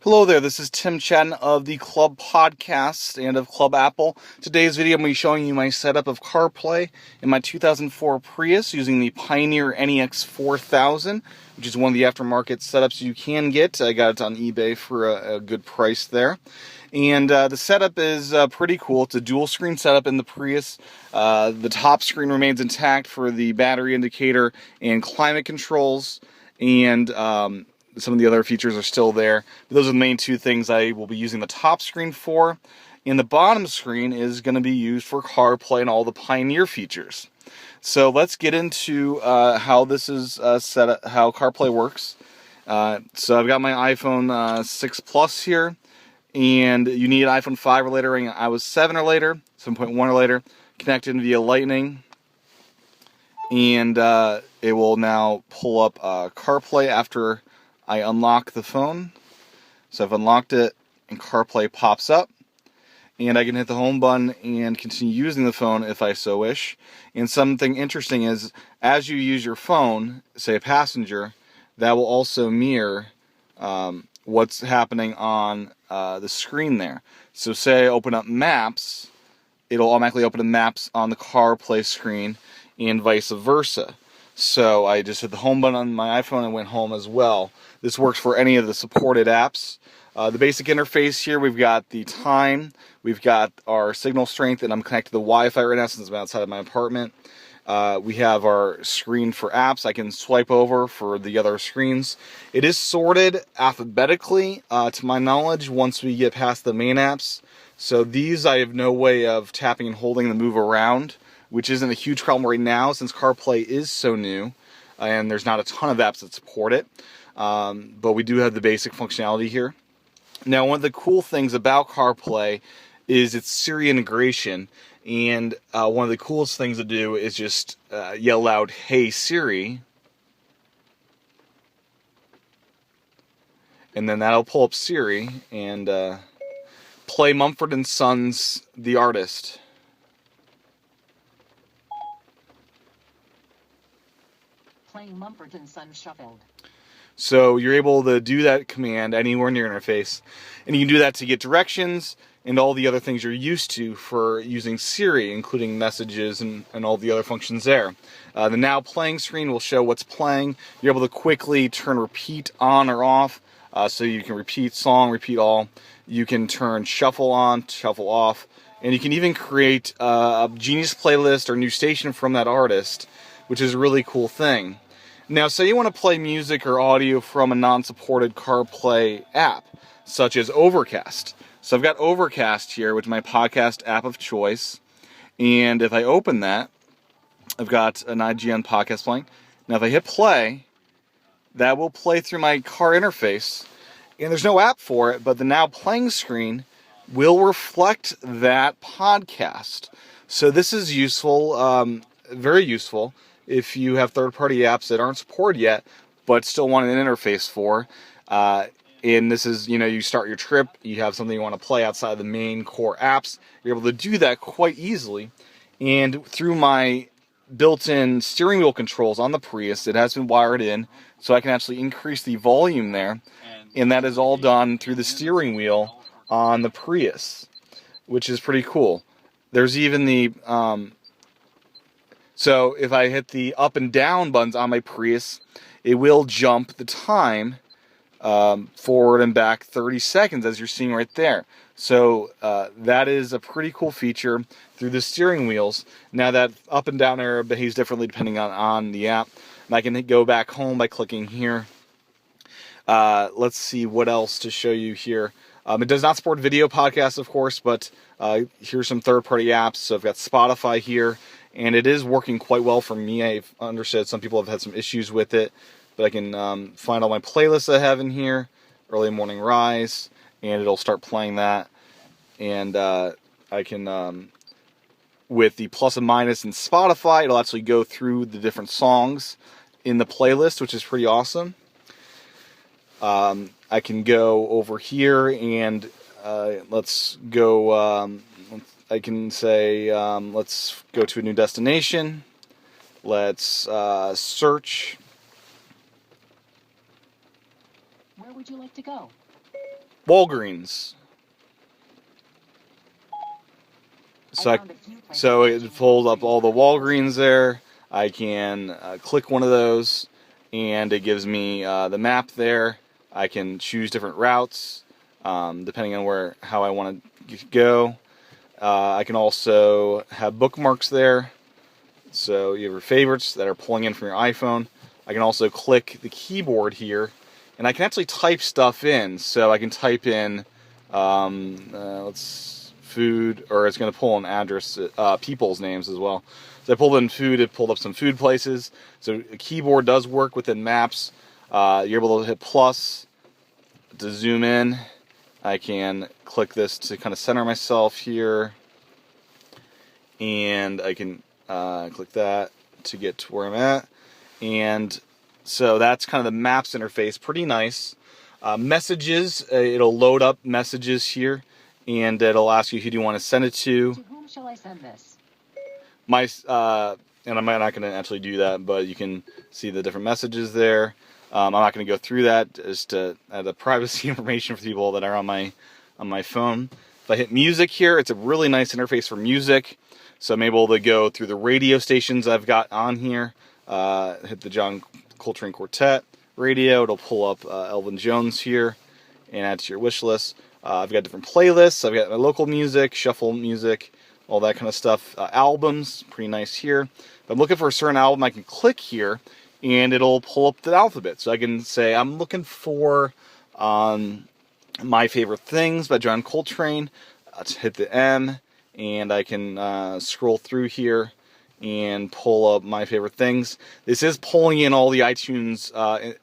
Hello there, this is Tim Chen of the Club Podcast and of Club Apple. Today's video I'm going to be showing you my setup of CarPlay in my 2004 Prius using the Pioneer NEX 4000, which is one of the aftermarket setups you can get. I got it on eBay for a good price there. And the setup is pretty cool. It's a dual screen setup in the Prius. The top screen remains intact for the battery indicator and climate controls, and some of the other features are still there. But those are the main two things I will be using the top screen for. And the bottom screen is going to be used for CarPlay and all the Pioneer features. So let's get into how this is set up, how CarPlay works. So I've got my iPhone 6 Plus here, and you need iPhone 5 or later, running iOS 7 or later, 7.1 or later, connected via Lightning. And it will now pull up CarPlay after I unlock the phone. So I've unlocked it and CarPlay pops up, and I can hit the home button and continue using the phone if I so wish. And something interesting is, as you use your phone, say a passenger, that will also mirror what's happening on the screen there. So say I open up Maps, it'll automatically open the Maps on the CarPlay screen and vice versa. So I just hit the home button on my iPhone and went home as well. This works for any of the supported apps. The basic interface here, we've got the time, we've got our signal strength, and I'm connected to the Wi-Fi right now since I'm outside of my apartment. We have our screen for apps. I can swipe over for the other screens. It is sorted alphabetically, to my knowledge, once we get past the main apps. So these I have no way of tapping and holding to move around, which isn't a huge problem right now since CarPlay is so new and there's not a ton of apps that support it. But we do have the basic functionality here. Now, one of the cool things about CarPlay is its Siri integration, and one of the coolest things to do is just yell out, "Hey Siri," and then that'll pull up Siri and play Mumford & Sons' The Artist. Playing Mumford & Sons Shuffled. So you're able to do that command anywhere in your interface, and you can do that to get directions and all the other things you're used to for using Siri, including messages and all the other functions there. The now playing screen will show what's playing. You're able to quickly turn repeat on or off, so you can repeat song, repeat all. You can turn shuffle on, shuffle off, and you can even create a Genius playlist or new station from that artist, which is a really cool thing. Now, say you want to play music or audio from a non-supported CarPlay app, such as Overcast. So I've got Overcast here, which is my podcast app of choice. And if I open that, I've got an IGN podcast playing. Now, if I hit play, that will play through my car interface. And there's no app for it, but the now playing screen will reflect that podcast. So this is useful, very useful, if you have third-party apps that aren't supported yet, but still want an interface for. And this is, you start your trip, you have something you want to play outside the main core apps. You're able to do that quite easily. And through my built-in steering wheel controls on the Prius, it has been wired in, so I can actually increase the volume there. And that is all done through the steering wheel on the Prius, which is pretty cool. There's even the... So if I hit the up and down buttons on my Prius, it will jump the time forward and back 30 seconds, as you're seeing right there. So that is a pretty cool feature through the steering wheels. Now that up and down arrow behaves differently depending on the app. And I can go back home by clicking here. Let's see what else to show you here. It does not support video podcasts, of course, but here's some third-party apps. So I've got Spotify here. And it is working quite well for me. I've understood some people have had some issues with it, but I can find all my playlists I have in here, Early Morning Rise, and it'll start playing that. And I can, with the plus and minus in Spotify, it'll actually go through the different songs in the playlist, which is pretty awesome. I can go over here and let's go... I can say, let's go to a new destination. Let's search. Where would you like to go? Walgreens. So it pulls up all the Walgreens there. I can click one of those, and it gives me the map there. I can choose different routes depending on how I want to go. I can also have bookmarks there. So you have your favorites that are pulling in from your iPhone. I can also click the keyboard here, and I can actually type stuff in. So I can type in, food, or it's going to pull an address, people's names as well. So I pulled in food, it pulled up some food places. So the keyboard does work within maps. You're able to hit plus to zoom in. I can click this to kind of center myself here, and I can click that to get to where I'm at. And so that's kind of the maps interface, pretty nice. Messages, it'll load up messages here, and it'll ask you who do you want to send it to. To whom shall I send this? And I'm not going to actually do that, but you can see the different messages there. I'm not going to go through that, just to add the privacy information for people that are on my phone. If I hit music here, it's a really nice interface for music. So I'm able to go through the radio stations I've got on here. Hit the John Coltrane Quartet radio. It'll pull up Elvin Jones here and add to your wish list. I've got different playlists. I've got my local music, shuffle music, all that kind of stuff. Albums, pretty nice here. If I'm looking for a certain album, I can click here, and it'll pull up the alphabet. So I can say, I'm looking for My Favorite Things by John Coltrane. Let's hit the M, and I can scroll through here and pull up My Favorite Things. This is pulling in all the iTunes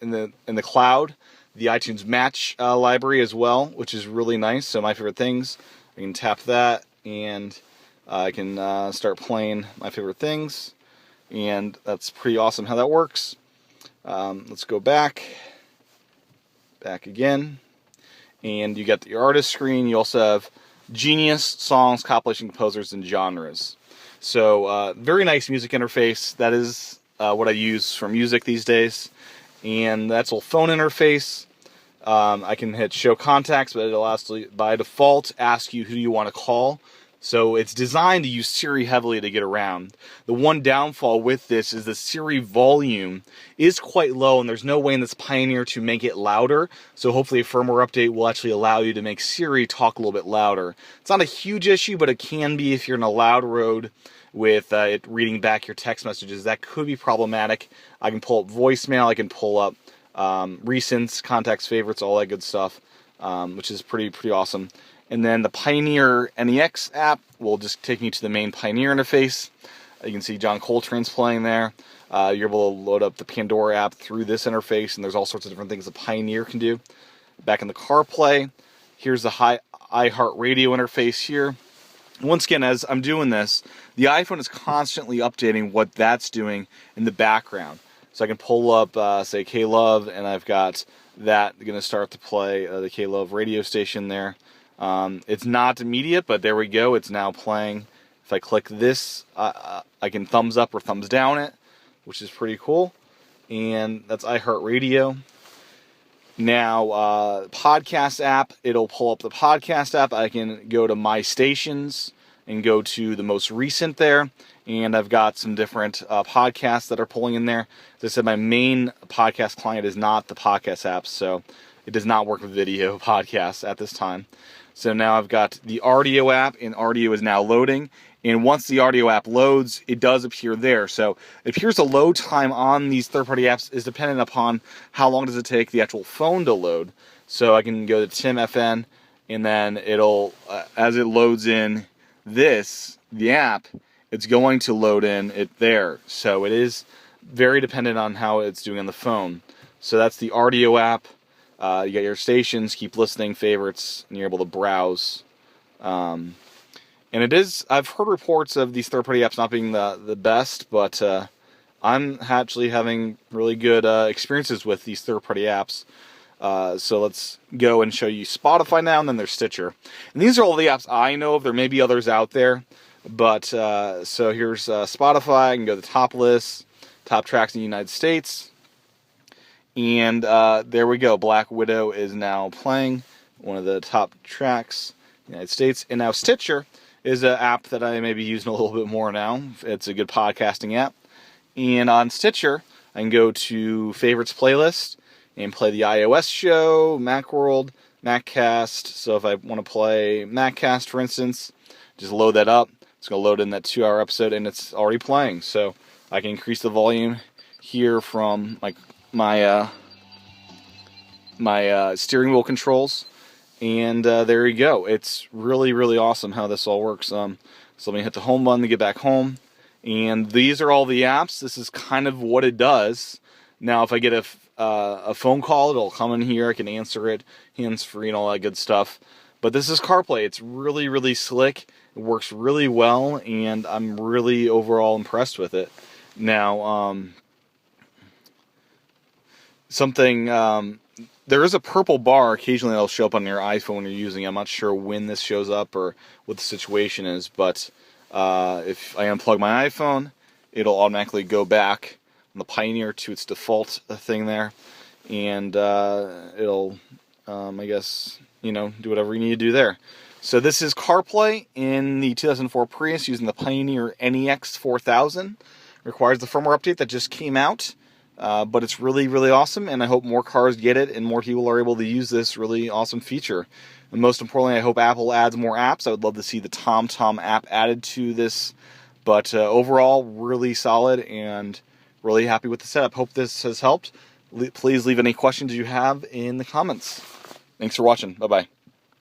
in the cloud, the iTunes Match library as well, which is really nice. So My Favorite Things, I can tap that, and I can start playing My Favorite Things, and that's pretty awesome how that works. Let's go back again, and you got your artist screen. You also have Genius, songs, compilation, composers, and genres. So very nice music interface. That is what I use for music these days. And that's a little phone interface. I can hit show contacts, but it'll actually by default ask you who you want to call. So it's designed to use Siri heavily to get around. The one downfall with this is the Siri volume is quite low, and there's no way in this Pioneer to make it louder. So hopefully a firmware update will actually allow you to make Siri talk a little bit louder. It's not a huge issue, but it can be if you're in a loud road with it reading back your text messages. That could be problematic. I can pull up voicemail. I can pull up recents, contacts, favorites, all that good stuff, which is pretty awesome. And then the Pioneer NEX app will just take me to the main Pioneer interface. You can see John Coltrane's playing there. You're able to load up the Pandora app through this interface, and there's all sorts of different things the Pioneer can do. Back in the CarPlay, here's the iHeartRadio interface here. Once again, as I'm doing this, the iPhone is constantly updating what that's doing in the background. So I can pull up, say, K-Love, and I've got that going to start to play the K-Love radio station there. It's not immediate, but there we go. It's now playing. If I click this, I can thumbs up or thumbs down it, which is pretty cool. And that's iHeartRadio. Now, podcast app, it'll pull up the podcast app. I can go to My Stations and go to the most recent there. And I've got some different podcasts that are pulling in there. As I said, my main podcast client is not the podcast app, so it does not work with video podcasts at this time. So now I've got the Audio app, and Audio is now loading. And once the Audio app loads, it does appear there. So it appears the load time on these third-party apps is dependent upon how long does it take the actual phone to load. So I can go to Tim FN, and then it'll, as it loads in the app, it's going to load in it there. So it is very dependent on how it's doing on the phone. So that's the Audio app. You got your stations, keep listening, favorites, and you're able to browse. And it is, I've heard reports of these third-party apps not being the best, but I'm actually having really good experiences with these third-party apps. So let's go and show you Spotify now, and then there's Stitcher. And these are all the apps I know of. There may be others out there. But, so here's Spotify. I can go to the top list, top tracks in the United States. And there we go. Black Widow is now playing, one of the top tracks in the United States. And now Stitcher is an app that I may be using a little bit more now. It's a good podcasting app. And on Stitcher, I can go to Favorites Playlist and play the iOS show, Macworld, Maccast. So if I want to play Maccast, for instance, just load that up. It's going to load in that 2-hour episode, and it's already playing. So I can increase the volume here from like my steering wheel controls, and there you go. It's really, really awesome how this all works. So let me hit the home button to get back home, and these are all the apps. This is kind of what it does. Now, if I get a phone call, it'll come in here. I can answer it, hands-free, and all that good stuff. But this is CarPlay. It's really, really slick. It works really well, and I'm really overall impressed with it. Now, there is a purple bar occasionally that'll show up on your iPhone when you're using it. I'm not sure when this shows up or what the situation is, but if I unplug my iPhone, it'll automatically go back on the Pioneer to its default thing there, and it'll, I guess, do whatever you need to do there. So this is CarPlay in the 2004 Prius using the Pioneer NEX 4000. Requires the firmware update that just came out. But it's really, really awesome, and I hope more cars get it and more people are able to use this really awesome feature. And most importantly, I hope Apple adds more apps. I would love to see the TomTom app added to this. But overall, really solid and really happy with the setup. Hope this has helped. Please leave any questions you have in the comments. Thanks for watching. Bye-bye.